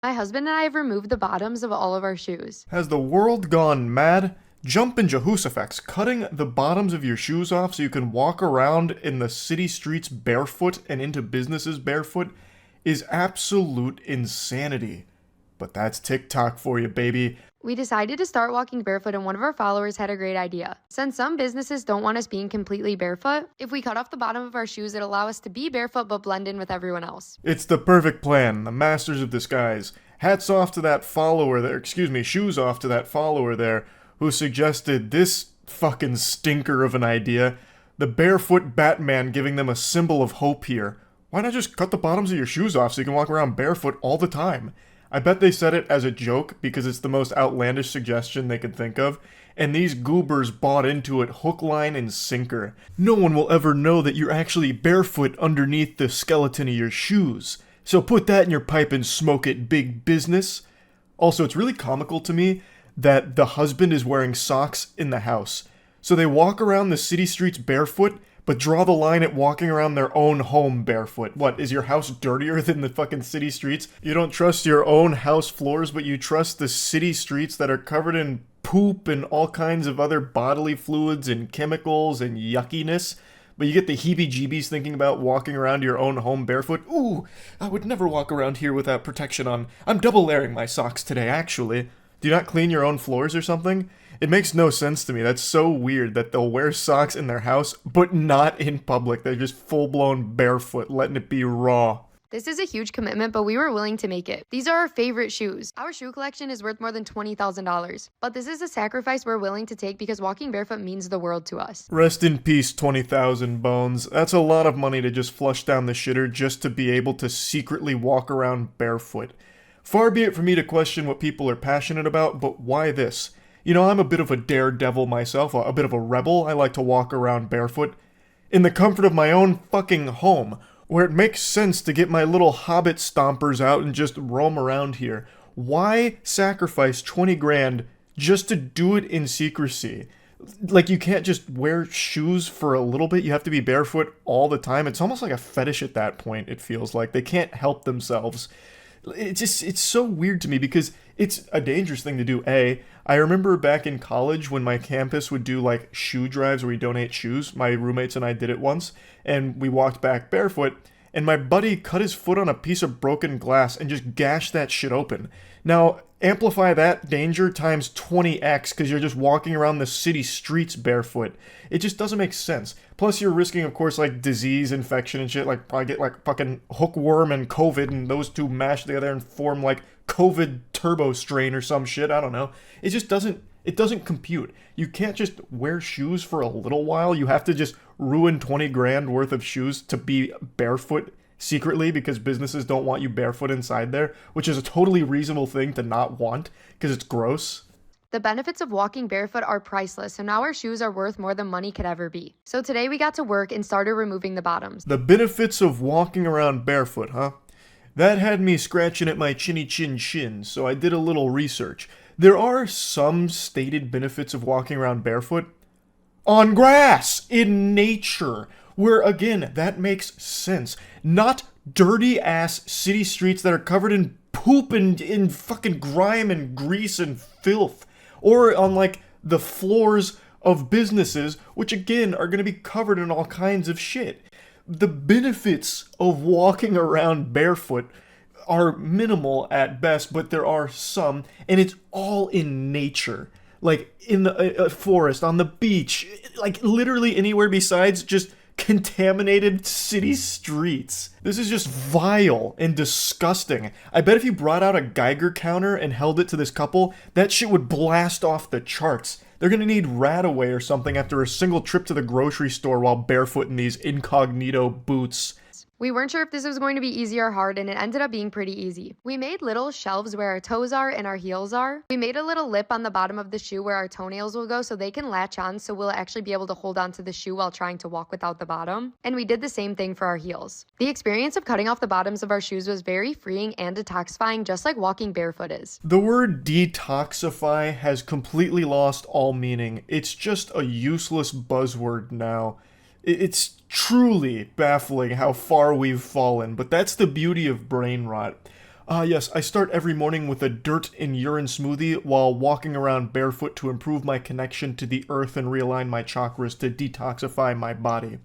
My husband and I have removed the bottoms of all of our shoes. Has the world gone mad? Jumpin' Jehooshaphats, cutting the bottoms of your shoes off so you can walk around in the city streets barefoot and into businesses barefoot is absolute insanity. But that's TikTok for you, baby. We decided to start walking barefoot, and one of our followers had a great idea. Since some businesses don't want us being completely barefoot, if we cut off the bottom of our shoes, it'll allow us to be barefoot but blend in with everyone else. It's the perfect plan, the masters of disguise. Hats off to that follower there, shoes off to that follower there, who suggested this fucking stinker of an idea. The barefoot Batman giving them a symbol of hope here. Why not just cut the bottoms of your shoes off so you can walk around barefoot all the time? I bet they said it as a joke because it's the most outlandish suggestion they could think of, and these goobers bought into it hook, line, and sinker. No one will ever know that you're actually barefoot underneath the skeleton of your shoes. So put that in your pipe and smoke it, big business. Also, it's really comical to me that the husband is wearing socks in the house. So they walk around the city streets barefoot, but draw the line at walking around their own home barefoot. What, is your house dirtier than the fucking city streets? You don't trust your own house floors, but you trust the city streets that are covered in poop and all kinds of other bodily fluids and chemicals and yuckiness? But you get the heebie-jeebies thinking about walking around your own home barefoot. Ooh, I would never walk around here without protection on. I'm double layering my socks today, actually. Do you not clean your own floors or something? It makes no sense to me. That's so weird that they'll wear socks in their house, but not in public. They're just full-blown barefoot, letting it be raw. This is a huge commitment, but we were willing to make it. These are our favorite shoes. Our shoe collection is worth more than $20,000. But this is a sacrifice we're willing to take because walking barefoot means the world to us. Rest in peace, 20,000 bones. That's a lot of money to just flush down the shitter just to be able to secretly walk around barefoot. Far be it for me to question what people are passionate about, but why this? You know, I'm a bit of a daredevil myself, a bit of a rebel. I like to walk around barefoot in the comfort of my own fucking home, where it makes sense to get my little hobbit stompers out and just roam around here. Why sacrifice 20 grand just to do it in secrecy? Like, you can't just wear shoes for a little bit. You have to be barefoot all the time. It's almost like a fetish at that point, it feels like. They can't help themselves. It's so weird to me because it's a dangerous thing to do. I remember back in college when my campus would do like shoe drives where we donate shoes. My roommates and I did it once, and we walked back barefoot, and my buddy cut his foot on a piece of broken glass and just gashed that shit open. Now, amplify that danger times 20x because you're just walking around the city streets barefoot. It just doesn't make sense. Plus, you're risking, of course, like disease, infection, and shit. Like, probably get like fucking hookworm and COVID, and those two mash together and form like COVID turbo strain or some shit. I don't know. It just doesn't. It doesn't compute. You can't just wear shoes for a little while. You have to just ruin 20 grand worth of shoes to be barefoot secretly because businesses don't want you barefoot inside there, which is a totally reasonable thing to not want because it's gross. The benefits of walking barefoot are priceless, so now our shoes are worth more than money could ever be. So today we got to work and started removing the bottoms. The benefits of walking around barefoot, huh? That had me scratching at my chinny chin chin, so I did a little research. There are some stated benefits of walking around barefoot. On grass, in nature, where again, that makes sense. Not dirty ass city streets that are covered in poop and in fucking grime and grease and filth. Or on like the floors of businesses, which again are going to be covered in all kinds of shit. The benefits of walking around barefoot are minimal at best, but there are some, and it's all in nature. Like in the forest, on the beach, like literally anywhere besides just contaminated city streets. This is just vile and disgusting. I bet if you brought out a Geiger counter and held it to this couple, that shit would blast off the charts. They're gonna need Radaway or something after a single trip to the grocery store while barefoot in these incognito boots. We weren't sure if this was going to be easy or hard, and it ended up being pretty easy. We made little shelves where our toes are and our heels are. We made a little lip on the bottom of the shoe where our toenails will go so they can latch on, so we'll actually be able to hold on to the shoe while trying to walk without the bottom. And we did the same thing for our heels. The experience of cutting off the bottoms of our shoes was very freeing and detoxifying, just like walking barefoot is. The word detoxify has completely lost all meaning. It's just a useless buzzword now. It's truly baffling how far we've fallen, but that's the beauty of brain rot. Ah, yes, I start every morning with a dirt and urine smoothie while walking around barefoot to improve my connection to the earth and realign my chakras to detoxify my body.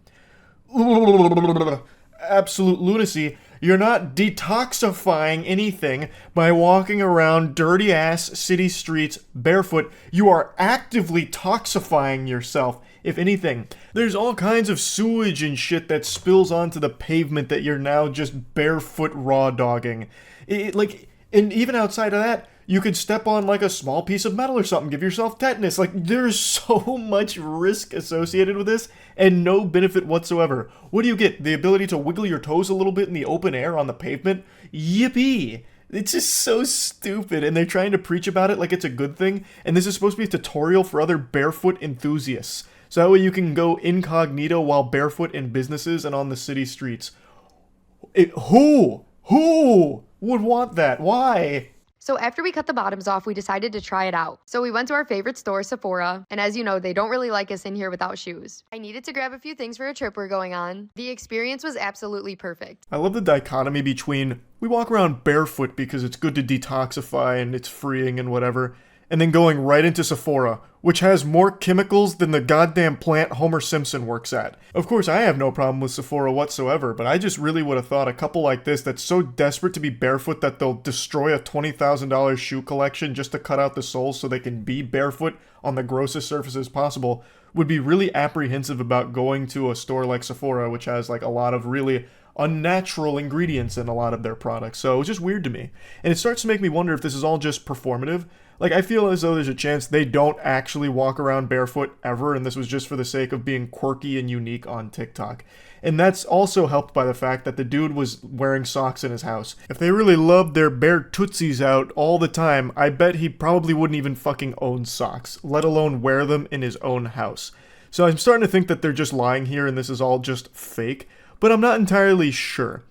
Absolute lunacy. You're not detoxifying anything by walking around dirty ass city streets barefoot. You are actively toxifying yourself. If anything, there's all kinds of sewage and shit that spills onto the pavement that you're now just barefoot raw dogging. And even outside of that, you could step on like a small piece of metal or something, give yourself tetanus. Like, there's so much risk associated with this and no benefit whatsoever. What do you get? The ability to wiggle your toes a little bit in the open air on the pavement? Yippee! It's just so stupid, and they're trying to preach about it like it's a good thing, and this is supposed to be a tutorial for other barefoot enthusiasts. So that way you can go incognito while barefoot in businesses and on the city streets. Who would want that? Why? So after we cut the bottoms off, we decided to try it out. So we went to our favorite store, Sephora, and as you know, they don't really like us in here without shoes. I needed to grab a few things for a trip we're going on. The experience was absolutely perfect. I love the dichotomy between we walk around barefoot because it's good to detoxify and it's freeing and whatever, and then going right into Sephora, which has more chemicals than the goddamn plant Homer Simpson works at. Of course, I have no problem with Sephora whatsoever, but I just really would have thought a couple like this that's so desperate to be barefoot that they'll destroy a $20,000 shoe collection just to cut out the soles so they can be barefoot on the grossest surfaces possible would be really apprehensive about going to a store like Sephora, which has like a lot of really unnatural ingredients in a lot of their products. So it's just weird to me. And it starts to make me wonder if this is all just performative. Like, I feel as though there's a chance they don't actually walk around barefoot ever, and this was just for the sake of being quirky and unique on TikTok. And that's also helped by the fact that the dude was wearing socks in his house. If they really loved their bare tootsies out all the time, I bet he probably wouldn't even fucking own socks, let alone wear them in his own house. So I'm starting to think that they're just lying here and this is all just fake, but I'm not entirely sure.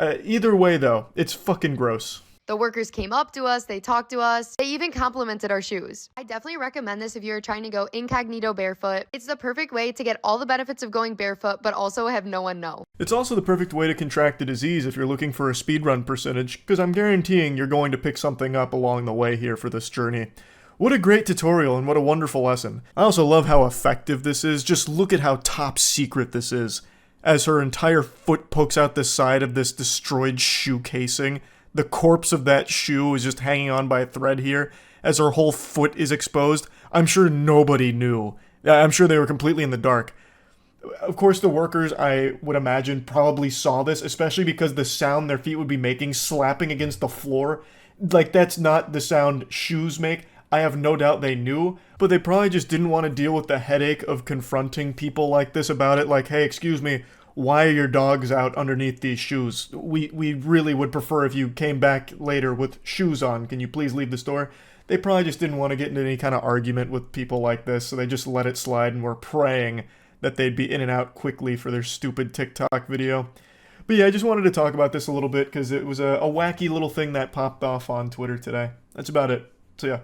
Either way, though, it's fucking gross. The workers came up to us, they talked to us, they even complimented our shoes. I definitely recommend this if you're trying to go incognito barefoot. It's the perfect way to get all the benefits of going barefoot, but also have no one know. It's also the perfect way to contract the disease if you're looking for a speedrun percentage, because I'm guaranteeing you're going to pick something up along the way here for this journey. What a great tutorial and what a wonderful lesson. I also love how effective this is. Just look at how top secret this is. As her entire foot pokes out the side of this destroyed shoe casing, the corpse of that shoe is just hanging on by a thread here, as her whole foot is exposed. I'm sure nobody knew. I'm sure they were completely in the dark. Of course, the workers, I would imagine, probably saw this, especially because the sound their feet would be making, slapping against the floor. Like, that's not the sound shoes make. I have no doubt they knew, but they probably just didn't want to deal with the headache of confronting people like this about it. Like, hey, excuse me, why are your dogs out underneath these shoes? We really would prefer if you came back later with shoes on. Can you please leave the store? They probably just didn't want to get into any kind of argument with people like this, so they just let it slide and were praying that they'd be in and out quickly for their stupid TikTok video. But yeah, I just wanted to talk about this a little bit because it was a wacky little thing that popped off on Twitter today. That's about it. So yeah.